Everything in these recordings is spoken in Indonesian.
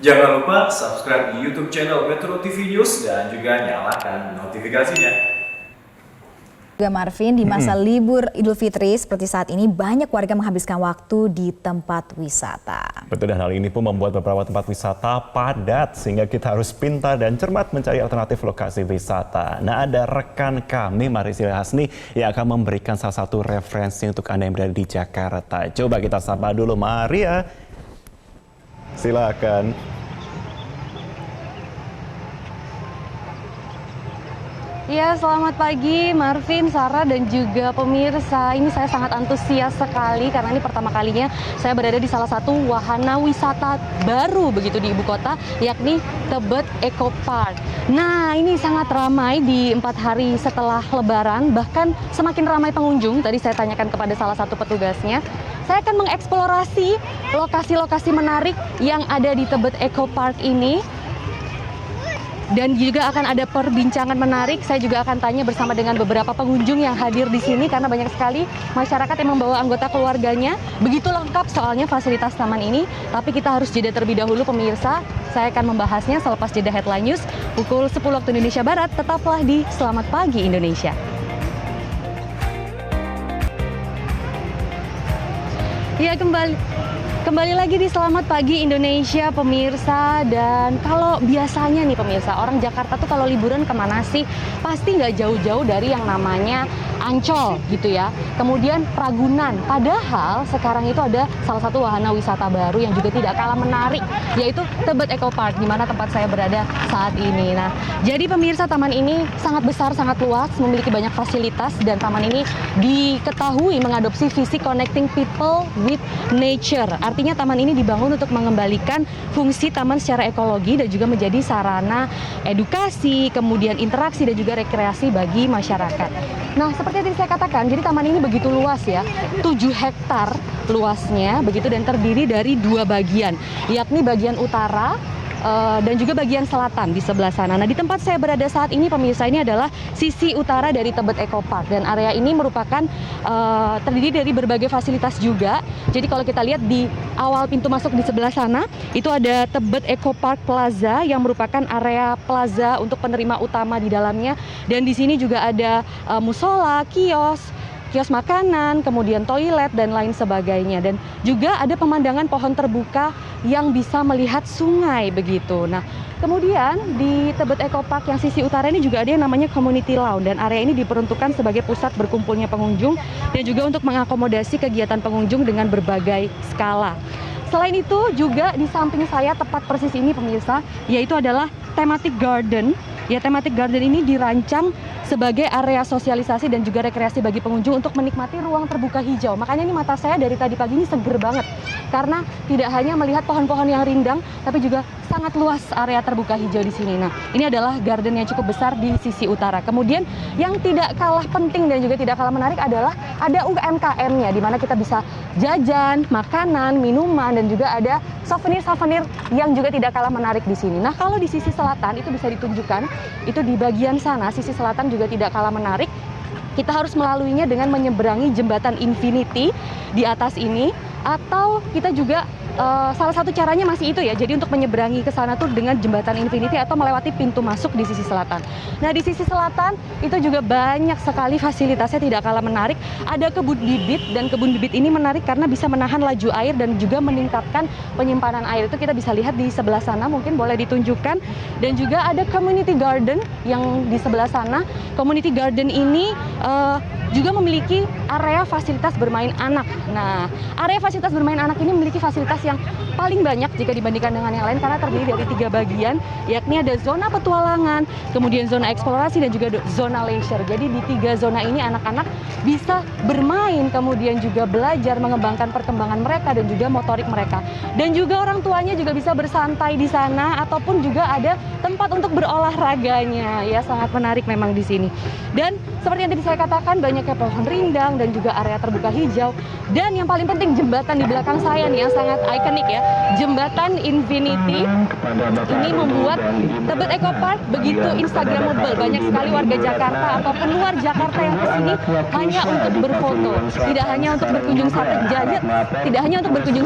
Jangan lupa subscribe di YouTube channel Metro TV News dan juga nyalakan notifikasinya. Juga Marvin, di masa libur Idul Fitri seperti saat ini banyak warga menghabiskan waktu di tempat wisata. Betul, dan hal ini pun membuat beberapa tempat wisata padat sehingga kita harus pintar dan cermat mencari alternatif lokasi wisata. Nah, ada rekan kami Marisila Hasni yang akan memberikan salah satu referensi untuk Anda yang berada di Jakarta. Coba kita sapa dulu Maria. Silakan. Ya, selamat pagi Marvin, Sarah, dan juga pemirsa. Ini saya sangat antusias sekali karena ini pertama kalinya saya berada di salah satu wahana wisata baru begitu di ibu kota, yakni Tebet Eco Park. Nah, ini sangat ramai di 4 hari setelah Lebaran, bahkan semakin ramai pengunjung. Tadi saya tanyakan kepada salah satu petugasnya. Saya akan mengeksplorasi lokasi-lokasi menarik yang ada di Tebet Eco Park ini. Dan juga akan ada perbincangan menarik. Saya juga akan tanya bersama dengan beberapa pengunjung yang hadir di sini karena banyak sekali masyarakat yang membawa anggota keluarganya. Begitu lengkap soalnya fasilitas taman ini. Tapi kita harus jeda terlebih dahulu pemirsa. Saya akan membahasnya selepas jeda Headline News pukul 10 waktu Indonesia Barat. Tetaplah di Selamat Pagi Indonesia. Ya, Kembali lagi di Selamat Pagi Indonesia pemirsa. Dan kalau biasanya nih pemirsa, orang Jakarta tuh kalau liburan kemana sih? Pasti nggak jauh-jauh dari yang namanya Ancol gitu ya. Kemudian Ragunan. Padahal sekarang itu ada salah satu wahana wisata baru yang juga tidak kalah menarik, yaitu Tebet Eco Park, di mana tempat saya berada saat ini. Nah, jadi pemirsa, taman ini sangat besar, sangat luas, memiliki banyak fasilitas, dan taman ini diketahui mengadopsi visi Connecting People with Nature. Artinya taman ini dibangun untuk mengembalikan fungsi taman secara ekologi dan juga menjadi sarana edukasi, kemudian interaksi dan juga rekreasi bagi masyarakat. Nah, seperti yang tadi saya katakan, jadi taman ini begitu luas ya, 7 hektar luasnya begitu, dan terdiri dari 2 bagian, yakni bagian utara dan juga bagian selatan di sebelah sana. Nah, di tempat saya berada saat ini pemirsa, ini adalah sisi utara dari Tebet Eco Park, dan area ini merupakan terdiri dari berbagai fasilitas juga. Jadi kalau kita lihat di awal pintu masuk di sebelah sana, itu ada Tebet Eco Park Plaza yang merupakan area plaza untuk penerima utama di dalamnya, dan di sini juga ada musola, kios makanan, kemudian toilet, dan lain sebagainya. Dan juga ada pemandangan pohon terbuka yang bisa melihat sungai begitu. Nah, kemudian di Tebet Eco Park yang sisi utara ini juga ada yang namanya Community Lounge, dan area ini diperuntukkan sebagai pusat berkumpulnya pengunjung dan juga untuk mengakomodasi kegiatan pengunjung dengan berbagai skala. Selain itu juga di samping saya tepat persis ini pemirsa, yaitu adalah Thematic Garden. Ya, Thematic Garden ini dirancang sebagai area sosialisasi dan juga rekreasi bagi pengunjung untuk menikmati ruang terbuka hijau. Makanya ini mata saya dari tadi pagi ini seger banget, karena tidak hanya melihat pohon-pohon yang rindang, tapi juga sangat luas area terbuka hijau di sini. Nah, ini adalah garden yang cukup besar di sisi utara. Kemudian yang tidak kalah penting dan juga tidak kalah menarik adalah ada UMKM-nya, di mana kita bisa jajan, makanan, minuman, dan juga ada souvenir-souvenir yang juga tidak kalah menarik di sini. Nah, kalau di sisi selatan itu bisa ditunjukkan, itu di bagian sana, sisi selatan juga tidak kalah menarik. Kita harus melaluinya dengan menyeberangi jembatan Infinity di atas ini, atau kita juga salah satu caranya masih itu ya. Jadi untuk menyeberangi ke sana tuh dengan jembatan Infinity atau melewati pintu masuk di sisi selatan. Nah, di sisi selatan itu juga banyak sekali fasilitasnya tidak kalah menarik. Ada kebun bibit, dan kebun bibit ini menarik karena bisa menahan laju air dan juga meningkatkan penyimpanan air. Itu kita bisa lihat di sebelah sana, mungkin boleh ditunjukkan. Dan juga ada community garden yang di sebelah sana. Community garden ini juga memiliki area fasilitas bermain anak. Nah, area fasilitas bermain anak ini memiliki fasilitas yang paling banyak jika dibandingkan dengan yang lain karena terdiri dari 3 bagian, yakni ada zona petualangan, kemudian zona eksplorasi, dan juga zona leisure. Jadi di 3 zona ini anak-anak bisa bermain, kemudian juga belajar mengembangkan perkembangan mereka dan juga motorik mereka. Dan juga orang tuanya juga bisa bersantai di sana, ataupun juga ada tempat untuk berolahraganya. Ya, sangat menarik memang di sini. Dan seperti yang tadi saya katakan, banyaknya pohon rindang dan juga area terbuka hijau. Dan yang paling penting, jembatan di belakang saya nih yang sangat ikonik ya. Jembatan Infinity ini membuat Tebet Eco Park begitu instagramable. Banyak sekali warga Jakarta ataupun luar Jakarta yang kesini hanya untuk berfoto. Tidak hanya untuk berkunjung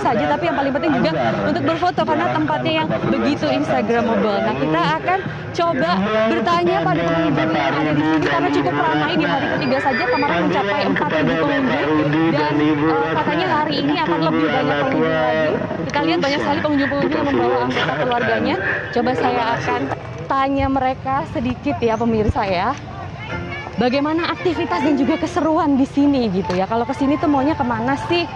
saja, tapi yang paling penting juga untuk berfoto karena tempatnya yang begitu instagramable. Nah, kita akan coba bertanya pada pengunjung yang ada di sini karena cukup ramai. Di hari ketiga saja kemarin mencapai 4.000 pengunjung dan katanya hari ini akan lebih banyak pengunjung lagi. Kita lihat banyak sekali pengunjung-pengunjung yang membawa anggota keluarganya. Coba saya akan tanya mereka sedikit ya pemirsa ya. Bagaimana aktivitas dan juga keseruan di sini gitu ya. Kalau ke sini tuh maunya kemana sih?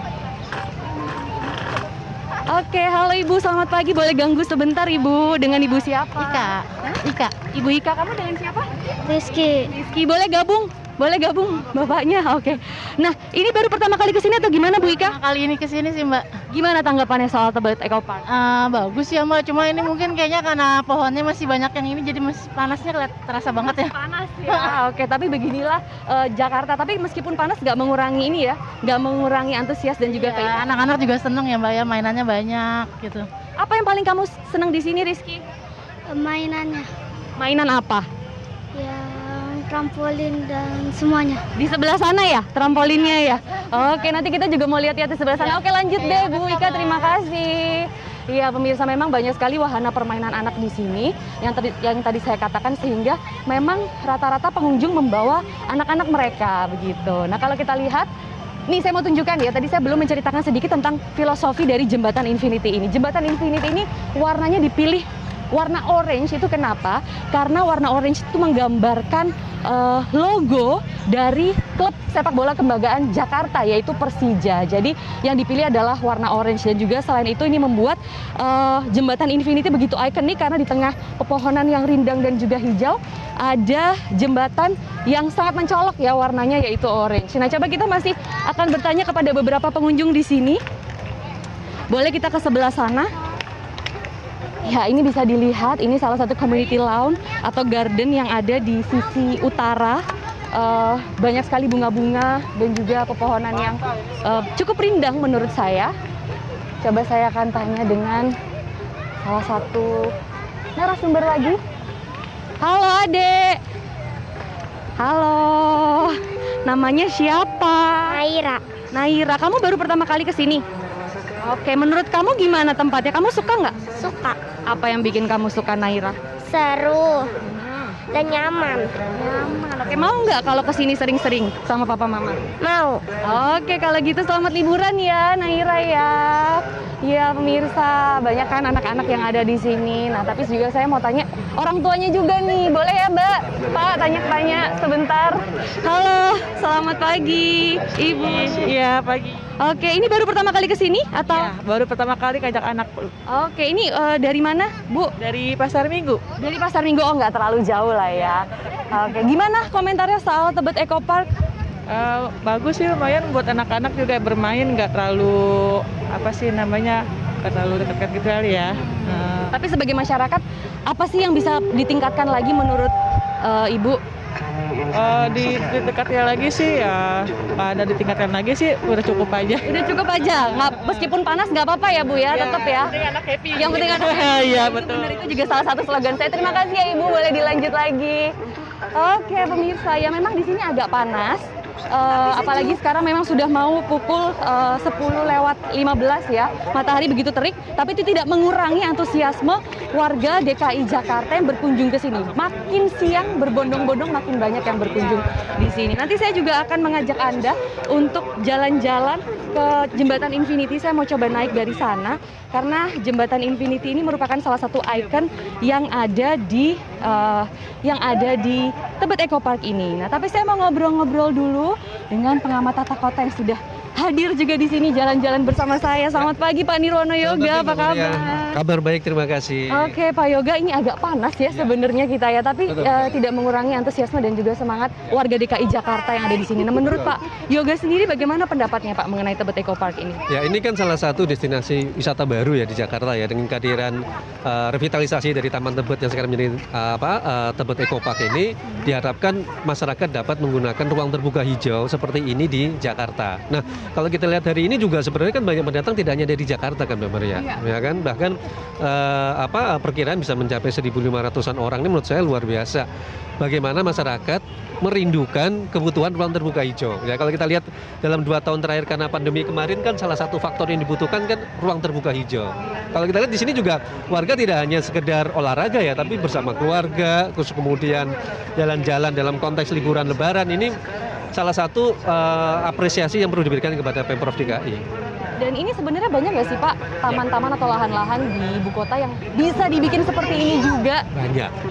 Oke, halo Ibu, selamat pagi. Boleh ganggu sebentar Ibu? Dengan Ibu siapa? Ika. Ibu Ika, kamu dengan siapa? Rizky. Rizky, boleh gabung? Boleh gabung bapaknya? Oke. Nah, ini baru pertama kali kesini atau gimana Bu Ika? Kali ini kesini sih Mbak. Gimana tanggapannya soal Tebet Eco Park? Bagus ya Mbak, cuma ini mungkin kayaknya karena pohonnya masih banyak yang ini jadi masih panasnya terasa banget ya. Panas ya. Oke, tapi beginilah Jakarta. Tapi meskipun panas nggak mengurangi ini ya, nggak mengurangi antusias dan juga keinginan. Anak-anak juga seneng ya Mbak ya, mainannya banyak gitu. Apa yang paling kamu senang di sini Rizky? Mainannya, Mainan apa? yang trampolin dan semuanya. Di sebelah sana ya, trampolinnya ya. Oke, nanti kita juga mau lihat-lihat di sebelah sana. Oke, lanjut deh Bu Ika, terima kasih. Iya, pemirsa, memang banyak sekali wahana permainan anak di sini yang tadi saya katakan, sehingga memang rata-rata pengunjung membawa anak-anak mereka begitu. Nah, kalau kita lihat nih, saya mau tunjukkan ya, tadi saya belum menceritakan sedikit tentang filosofi dari Jembatan Infinity ini. Jembatan Infinity ini warnanya dipilih warna orange, itu kenapa? Karena warna orange itu menggambarkan logo dari klub sepak bola kebanggaan Jakarta, yaitu Persija. Jadi yang dipilih adalah warna orange, dan juga selain itu ini membuat Jembatan Infinity begitu ikonik karena di tengah pepohonan yang rindang dan juga hijau ada jembatan yang sangat mencolok ya warnanya, yaitu orange. Nah, coba kita masih akan bertanya kepada beberapa pengunjung di sini. Boleh kita ke sebelah sana? Ya, ini bisa dilihat, ini salah satu community lawn atau garden yang ada di sisi utara. Banyak sekali bunga-bunga dan juga pepohonan yang cukup rindang menurut saya. Coba saya akan tanya dengan salah satu narasumber lagi. Halo Adek. Halo. Namanya siapa? Naira. Kamu baru pertama kali ke sini? Oke, menurut kamu gimana tempatnya? Kamu suka nggak? Suka, Apa yang bikin kamu suka, Naira? seru, dan nyaman. Oke, mau nggak kalau kesini sering-sering sama papa mama? Mau. Oke, kalau gitu selamat liburan ya, Naira ya. Iya pemirsa, banyak kan anak-anak yang ada di sini. Nah, tapi juga saya mau tanya orang tuanya juga nih. Boleh ya Mbak? Pak, tanya-tanya sebentar. Halo, selamat pagi Ibu. Iya, pagi. Oke, ini baru pertama kali ke sini atau? Ya, baru pertama kali ngajak anak Oke, ini dari mana Bu? dari Pasar Minggu. Dari Pasar Minggu. Oh, nggak terlalu jauh lah ya. Oke, gimana komentarnya soal Tebet Eco Park? Bagus sih, lumayan buat anak-anak juga bermain, nggak terlalu nggak terlalu dekat gitu kali ya. Tapi sebagai masyarakat, apa sih yang bisa ditingkatkan lagi menurut Ibu? Ditingkatkan lagi sih ya, ada ditingkatkan lagi sih udah cukup aja. Udah cukup aja, meskipun panas nggak apa-apa ya Bu ya, tetap ya. Yang penting anak happy. Yang penting anak happy. Iya, Itu betul. benar, itu juga salah satu slogan saya. Terima kasih ya Ibu, boleh dilanjut lagi. Oke pemirsa, ya memang di sini agak panas. Apalagi sekarang memang sudah mau pukul 10:15 ya, matahari begitu terik, tapi itu tidak mengurangi antusiasme warga DKI Jakarta yang berkunjung ke sini. Makin siang berbondong-bondong, makin banyak yang berkunjung di sini. Nanti saya juga akan mengajak Anda untuk jalan-jalan ke Jembatan Infinity. Saya mau coba naik dari sana karena Jembatan Infinity ini merupakan salah satu ikon yang ada di Tebet Eco Park ini. Nah, tapi saya mau ngobrol-ngobrol dulu dengan pengamat tata kota yang sudah hadir juga di sini jalan-jalan bersama saya. Selamat pagi Pak Nirwono Yoga, apa kabar? Kabar baik, terima kasih. Oke Pak Yoga, ini agak panas ya sebenarnya kita ya, tapi tidak mengurangi antusiasme dan juga semangat warga DKI Jakarta yang ada di sini. Nah, menurut Pak Yoga sendiri bagaimana pendapatnya Pak mengenai Tebet Eco Park ini? Ya, ini kan salah satu destinasi wisata baru ya di Jakarta ya, dengan kehadiran revitalisasi dari Taman Tebet yang sekarang menjadi Tebet Eco Park ini, diharapkan masyarakat dapat menggunakan ruang terbuka hijau seperti ini di Jakarta. Nah, Kalau kita lihat hari ini juga sebenarnya kan banyak pendatang tidak hanya dari Jakarta kan Mbak Maria, ya kan, bahkan perkiraan bisa mencapai 1.500-an orang. Ini menurut saya luar biasa. Bagaimana masyarakat merindukan kebutuhan ruang terbuka hijau. Ya, kalau kita lihat dalam 2 tahun terakhir karena pandemi kemarin kan salah satu faktor yang dibutuhkan kan ruang terbuka hijau. Kalau kita lihat di sini juga warga tidak hanya sekedar olahraga ya, tapi bersama keluarga, terus kemudian jalan-jalan dalam konteks liburan Lebaran. Ini salah satu apresiasi yang perlu diberikan kepada Pemprov DKI. Dan ini sebenarnya banyak nggak sih Pak taman-taman atau lahan-lahan di ibu kota yang bisa dibikin seperti ini juga?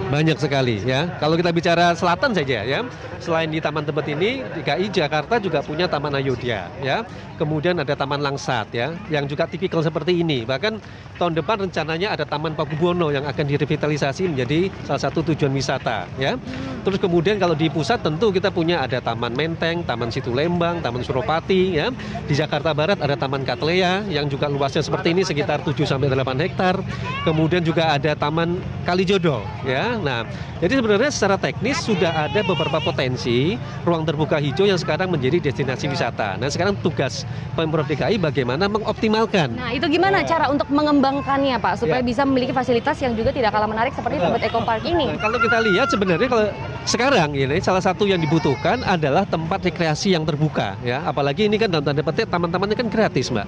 Banyak sekali ya. Kalau kita bicara selatan saja ya, selain di Taman Tebet ini, DKI Jakarta juga punya Taman Ayodhya ya. Kemudian ada Taman Langsat ya, yang juga tipikal seperti ini. Bahkan tahun depan rencananya ada Taman Pakubuwono yang akan direvitalisasi menjadi salah satu tujuan wisata ya. Terus kemudian kalau di pusat tentu kita punya ada Taman Menteng, Taman Situ Lembang, Taman Suropati ya. Di Jakarta Barat ada Taman Katlea yang juga luasnya seperti ini sekitar 7-8 hektar. Kemudian juga ada Taman Kalijodo ya. Nah, jadi sebenarnya secara teknis sudah ada beberapa potensi ruang terbuka hijau yang sekarang menjadi destinasi wisata. Nah, sekarang tugas Pemprov DKI bagaimana mengoptimalkan. Nah, itu gimana cara untuk mengembangkannya Pak supaya bisa memiliki fasilitas yang juga tidak kalah menarik seperti Tebet Eco Park ini? Nah, kalau kita lihat sebenarnya kalau sekarang ini salah satu yang dibutuhkan adalah tempat rekreasi yang terbuka ya. Apalagi ini kan dalam tanda petik taman-tamannya kan gratis, Mbak.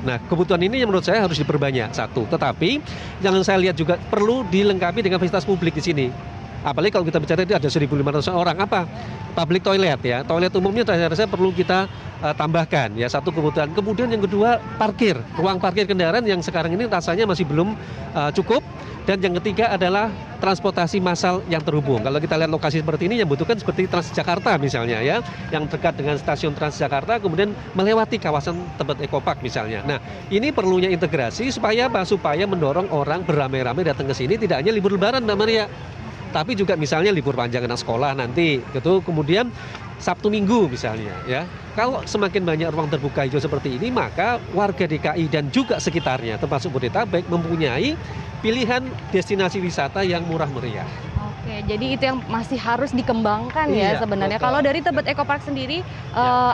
Nah, kebutuhan ini yang menurut saya harus diperbanyak satu. Tetapi yang saya lihat juga perlu dilengkapi dengan fasilitas publik di sini. Apalagi kalau kita bicara ada 1.500 orang, apa? Public toilet ya. Toilet umumnya saya rasa perlu kita tambahkan ya, satu kebutuhan. Kemudian yang kedua parkir, ruang parkir kendaraan yang sekarang ini rasanya masih belum cukup. Dan yang ketiga adalah transportasi massal yang terhubung. Kalau kita lihat lokasi seperti ini yang butuhkan seperti Transjakarta misalnya ya, yang dekat dengan stasiun Transjakarta kemudian melewati kawasan Tebet Eco Park misalnya. Nah, ini perlunya integrasi supaya apa? Supaya mendorong orang beramai-ramai datang ke sini tidak hanya libur Lebaran Mbak Maria, tapi juga misalnya libur panjang anak sekolah nanti gitu, kemudian Sabtu Minggu misalnya ya. Kalau semakin banyak ruang terbuka hijau seperti ini, maka warga DKI dan juga sekitarnya termasuk Bodetabek mempunyai pilihan destinasi wisata yang murah meriah. Oke, jadi itu yang masih harus dikembangkan ya sebenarnya. Betul. Kalau dari Tebet Eco Park sendiri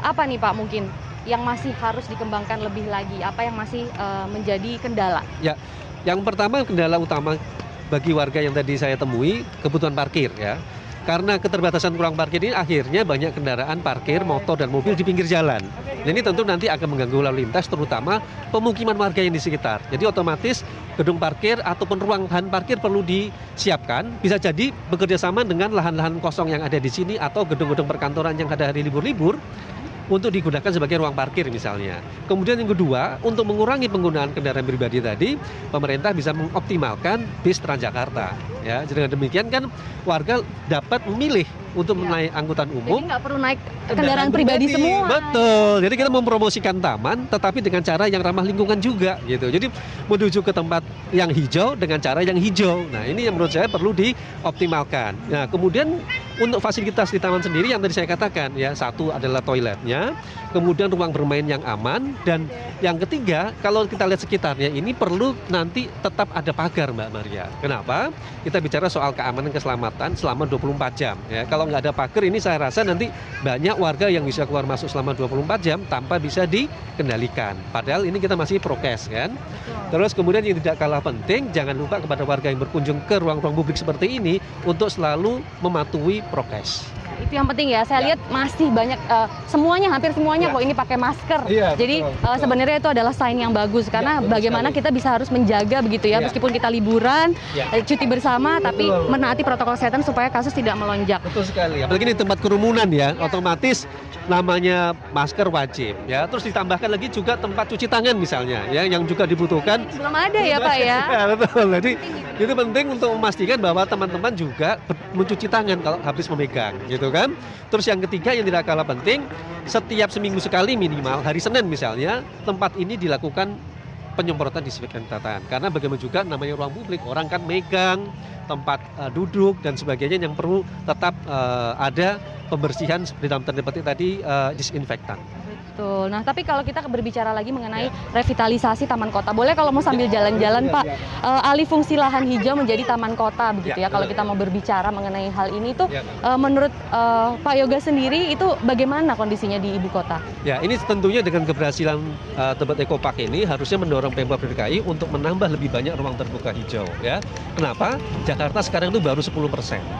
apa nih Pak mungkin yang masih harus dikembangkan lebih lagi? Apa yang masih menjadi kendala? Ya, yang pertama kendala utama bagi warga yang tadi saya temui kebutuhan parkir ya. Karena keterbatasan ruang parkir ini akhirnya banyak kendaraan parkir, motor dan mobil di pinggir jalan. Dan ini tentu nanti akan mengganggu lalu lintas terutama pemukiman warga yang di sekitar. Jadi otomatis gedung parkir ataupun ruang parkir perlu disiapkan. Bisa jadi bekerja sama dengan lahan-lahan kosong yang ada di sini atau gedung-gedung perkantoran yang ada hari libur-libur untuk digunakan sebagai ruang parkir misalnya. Kemudian yang kedua, untuk mengurangi penggunaan kendaraan pribadi tadi, pemerintah bisa mengoptimalkan bis Transjakarta. Ya, dengan demikian kan warga dapat memilih untuk menaik angkutan umum. Jadi nggak perlu naik kendaraan pribadi semua. Betul. Jadi kita mempromosikan taman, tetapi dengan cara yang ramah lingkungan juga, gitu. Jadi menuju ke tempat yang hijau dengan cara yang hijau. Nah, ini yang menurut saya perlu dioptimalkan. Nah, kemudian untuk fasilitas di taman sendiri yang tadi saya katakan, ya satu adalah toiletnya, kemudian ruang bermain yang aman, dan yang ketiga kalau kita lihat sekitarnya ini perlu nanti tetap ada pagar Mbak Maria. Kenapa? Kita bicara soal keamanan keselamatan selama 24 jam. Ya, kalau nggak ada pagar ini saya rasa nanti banyak warga yang bisa keluar masuk selama 24 jam tanpa bisa dikendalikan. Padahal ini kita masih prokes kan. Terus kemudian yang tidak kalah penting, jangan lupa kepada warga yang berkunjung ke ruang-ruang publik seperti ini untuk selalu mematuhi prokes. Itu yang penting ya, saya lihat masih banyak, semuanya, hampir semuanya kok ini pakai masker. Jadi sebenarnya itu adalah sign yang bagus, karena bagaimana kita bisa harus menjaga begitu ya, meskipun kita liburan, cuti bersama, tapi menaati protokol kesehatan supaya kasus tidak melonjak. Betul sekali, apalagi di tempat kerumunan ya, otomatis namanya masker wajib ya, terus ditambahkan lagi juga tempat cuci tangan misalnya ya, yang juga dibutuhkan. Belum ada ya Pak ya? Betul, jadi itu penting untuk memastikan bahwa teman-teman juga mencuci tangan kalau habis memegang gitu kan. Terus yang ketiga yang tidak kalah penting, setiap seminggu sekali minimal hari Senin misalnya tempat ini dilakukan penyemprotan disinfektan, karena bagaimana juga namanya ruang publik, orang kan megang tempat duduk dan sebagainya yang perlu tetap ada pembersihan seperti dalam tanda petik tadi disinfektan. Betul. Nah, tapi kalau kita berbicara lagi mengenai revitalisasi taman kota, boleh kalau mau sambil jalan-jalan Pak, alih fungsi lahan hijau menjadi taman kota begitu ya. Kalau kita mau berbicara mengenai hal ini tuh, menurut Pak Yoga sendiri itu bagaimana kondisinya di ibu kota? Ya, ini tentunya dengan keberhasilan Tebet Eco Park ini harusnya mendorong Pemprov DKI untuk menambah lebih banyak ruang terbuka hijau ya. Kenapa? Jakarta sekarang itu baru 10%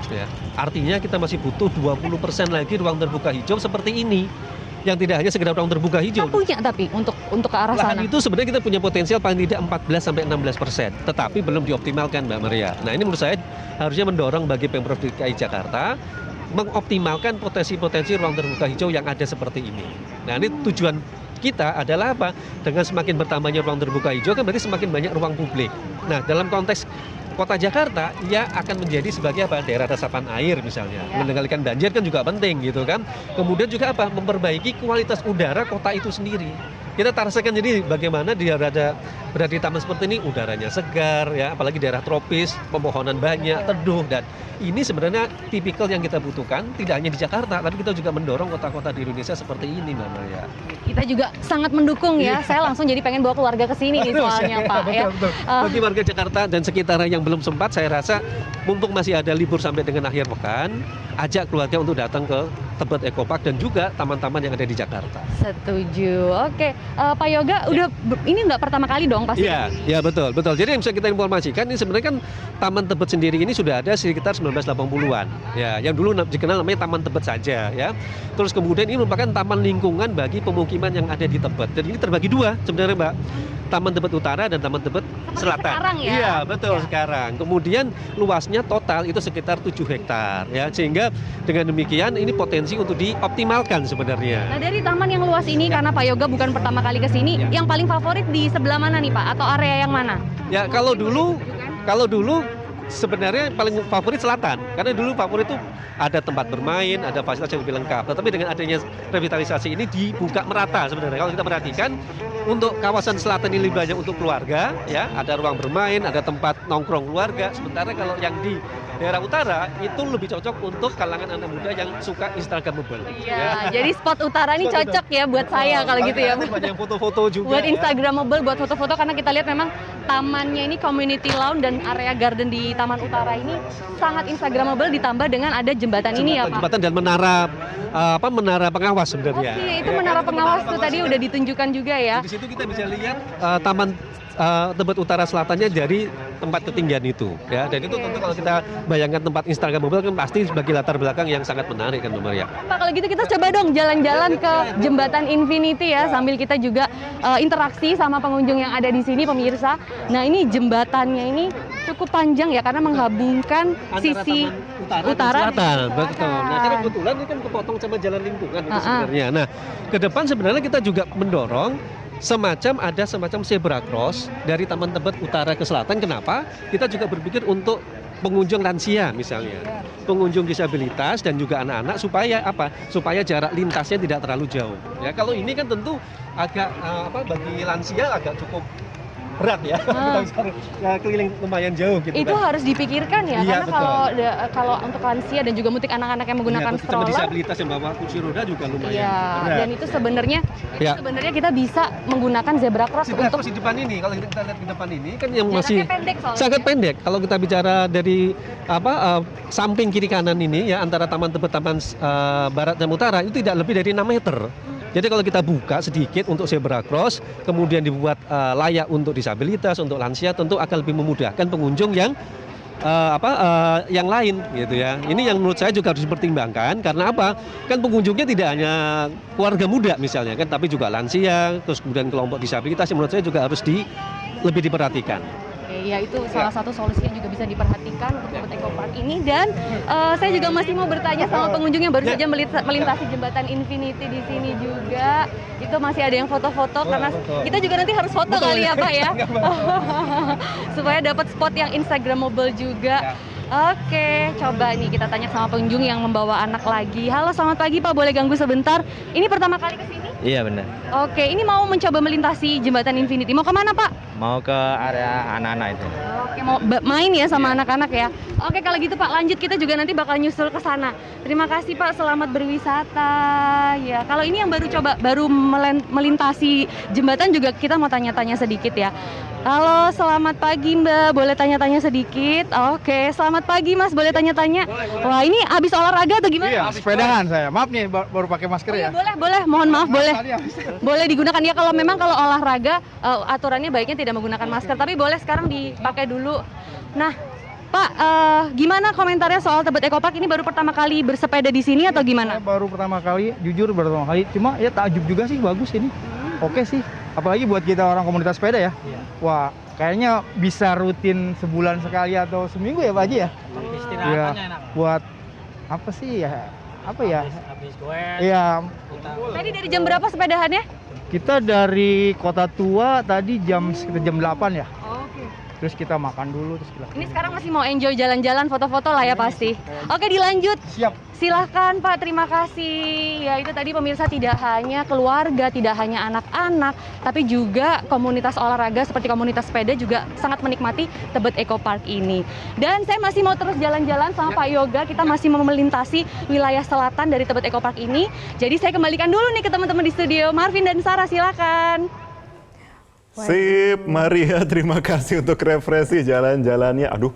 ya. Artinya kita masih butuh 20% lagi ruang terbuka hijau seperti ini. Yang tidak hanya sekedar ruang terbuka hijau. Kita punya tapi untuk ke arah Lahan sana. itu sebenarnya kita punya potensial paling tidak 14-16%, tetapi belum dioptimalkan Mbak Maria. Nah, ini menurut saya harusnya mendorong bagi Pemprov DKI Jakarta mengoptimalkan potensi-potensi ruang terbuka hijau yang ada seperti ini. Nah, ini tujuan kita adalah apa? Dengan semakin bertambahnya ruang terbuka hijau kan berarti semakin banyak ruang publik. Nah, dalam konteks Kota Jakarta, ia akan menjadi sebagai apa? Daerah resapan air misalnya. Mengendalikan banjir kan juga penting gitu kan. Kemudian juga apa? Memperbaiki kualitas udara kota itu sendiri. Kita rasakan jadi bagaimana dia berada di taman seperti ini, udaranya segar ya, apalagi daerah tropis, pepohonan banyak, teduh, dan ini sebenarnya tipikal yang kita butuhkan tidak hanya di Jakarta, tapi kita juga mendorong kota-kota di Indonesia seperti ini Mbak Maria. Kita juga sangat mendukung ya. Saya langsung jadi pengen bawa keluarga ke sini nih soalnya Pak ya. Betul. Bagi warga Jakarta dan sekitarnya yang belum sempat, saya rasa mumpung masih ada libur sampai dengan akhir pekan, ajak keluarga untuk datang ke Tebet Eco Park dan juga taman-taman yang ada di Jakarta. Setuju. Oke, Pak Yoga udah ini nggak pertama kali dong pasti? Iya, betul. Jadi yang bisa kita informasikan ini sebenarnya kan Taman Tebet sendiri ini sudah ada sekitar 1980-an. Ya, yang dulu dikenal namanya Taman Tebet saja ya. Terus kemudian ini merupakan taman lingkungan bagi pemukiman yang ada di Tebet. Dan ini terbagi dua sebenarnya, Mbak. Taman Tebet Utara dan Taman Tebet Selatan. Sekarang ya? Iya, betul sekarang. Kemudian luasnya total itu sekitar 7 hektar ya. Sehingga dengan demikian ini potensi untuk dioptimalkan sebenarnya. Nah, dari taman yang luas ini karena Pak Yoga bukan pertama kali ke sini, yang paling favorit di sebelah mana nih Pak? Atau area yang mana? Ya, kalau dulu sebenarnya paling favorit selatan, karena dulu favorit itu ada tempat bermain, ada fasilitas yang lebih lengkap. Tetapi dengan adanya revitalisasi ini dibuka merata sebenarnya. Kalau kita perhatikan untuk kawasan selatan ini lebih banyak untuk keluarga, ya ada ruang bermain, ada tempat nongkrong keluarga. Sementara kalau yang di daerah utara itu lebih cocok untuk kalangan anak muda yang suka Instagramable. Iya, jadi spot utara ini cocok ya buat saya kalau gitu ya. Banyak foto-foto juga. Buat Instagramable, buat foto-foto karena kita lihat memang tamannya ini community lawn dan area garden di Taman Utara ini sangat Instagramable ditambah dengan ada jembatan ini ya Pak. Jembatan dan menara pengawas sebenarnya. Oke, itu menara pengawas tuh tadi udah ditunjukkan juga ya. Di situ kita bisa lihat Taman Tebet Utara Selatannya dari tempat ketinggian itu ya, dan itu tentu kalau kita bayangkan tempat Instagramable kan pasti sebagai latar belakang yang sangat menarik kan Mbak Maria. Pak, kalau gitu kita coba dong jalan-jalan ke jembatan Infinity ya, sambil kita juga interaksi sama pengunjung yang ada di sini pemirsa. Nah, ini jembatannya ini cukup panjang ya karena menggabungkan sisi utara dan selatan. Betul. Nah, karena kebetulan ini kan kepotong sama jalan lingkungan itu sebenarnya. Nah, ke depan sebenarnya kita juga mendorong ada semacam zebra cross dari Taman Tebet Utara ke selatan. Kenapa? Kita juga berpikir untuk pengunjung lansia misalnya, pengunjung disabilitas dan juga anak-anak supaya jarak lintasnya tidak terlalu jauh. Ya, kalau ini kan tentu agak bagi lansia agak cukup berat ya, kita bisa keliling lumayan jauh gitu. Itu kan. harus dipikirkan ya, Iya, karena kalau untuk lansia dan juga mutik anak-anak yang menggunakan stroller, disabilitas yang bawa kursi roda juga lumayan berat. Dan itu sebenarnya kita bisa menggunakan zebra cross untuk di depan ini. Kalau kita lihat di depan ini kan yang masih pendek sangat pendek. Kalau kita bicara dari samping kiri kanan ini ya, antara Taman Tebet Barat dan Utara itu tidak lebih dari 6 meter. Jadi kalau kita buka sedikit untuk zebra cross, kemudian dibuat layak untuk disabilitas, untuk lansia, tentu akan lebih memudahkan pengunjung yang yang lain gitu ya. Ini yang menurut saya juga harus dipertimbangkan karena apa? Kan pengunjungnya tidak hanya keluarga muda misalnya kan, tapi juga lansia, terus kemudian kelompok disabilitas yang menurut saya juga harus lebih diperhatikan. Ya, itu salah satu solusi yang juga bisa diperhatikan untuk Tebet Eco Park ini. Dan saya juga masih mau bertanya sama pengunjung yang baru saja melintasi jembatan Infinity di sini juga. Itu masih ada yang foto-foto karena kita juga nanti harus foto kali ya Pak ya. Supaya dapat spot yang Instagramable juga. Oke, coba nih kita tanya sama pengunjung yang membawa anak lagi. Halo, selamat pagi Pak, boleh ganggu sebentar? Ini pertama kali ke sini? Iya benar. Oke, ini mau mencoba melintasi jembatan Infinity. Mau kemana Pak? Mau ke area anak-anak itu. Oke, mau main ya sama anak-anak ya. Oke, kalau gitu Pak, lanjut kita juga nanti bakal nyusul ke sana. Terima kasih Pak, selamat berwisata. Ya, kalau ini yang baru melintasi jembatan juga kita mau tanya-tanya sedikit ya. Halo, selamat pagi Mbak, boleh tanya-tanya sedikit? Oke, selamat pagi Mas, boleh tanya-tanya? Wah, ini habis olahraga atau gimana? Iya, sepedahan saya. Maaf nih, baru pakai masker ya. Boleh, mohon maaf, boleh. Boleh digunakan ya, kalau memang kalau olahraga aturannya baiknya tidak menggunakan masker, tapi boleh sekarang dipakai dulu. Nah, Pak, gimana komentarnya soal Tebet Eco Park ini baru pertama kali bersepeda di sini atau gimana? Baru pertama kali, jujur baru pertama kali. Cuma ya takjub juga sih, bagus ini. Oke sih, apalagi buat kita orang komunitas sepeda ya. Wah, kayaknya bisa rutin sebulan sekali atau seminggu ya Pak Haji ya. Istirahatannya enak. Buat apa sih ya? Apa ya? Habis goes. Iya, Tadi dari jam berapa sepedahannya? kita dari Kota Tua tadi sekitar jam 8 ya. Oke. Terus kita makan dulu terus kita. Ini sekarang masih mau enjoy jalan-jalan, foto-foto lah ya pasti. Oke, dilanjut. Siap. Silahkan Pak, terima kasih. Ya itu tadi pemirsa, tidak hanya keluarga, tidak hanya anak-anak, tapi juga komunitas olahraga seperti komunitas sepeda juga sangat menikmati Tebet Eco Park ini. Dan saya masih mau terus jalan-jalan sama Pak Yoga, kita masih mau melintasi wilayah selatan dari Tebet Eco Park ini. Jadi saya kembalikan dulu nih ke teman-teman di studio, Marvin dan Sarah, silakan. Sip, Maria, terima kasih untuk referensi jalan-jalannya. Aduh,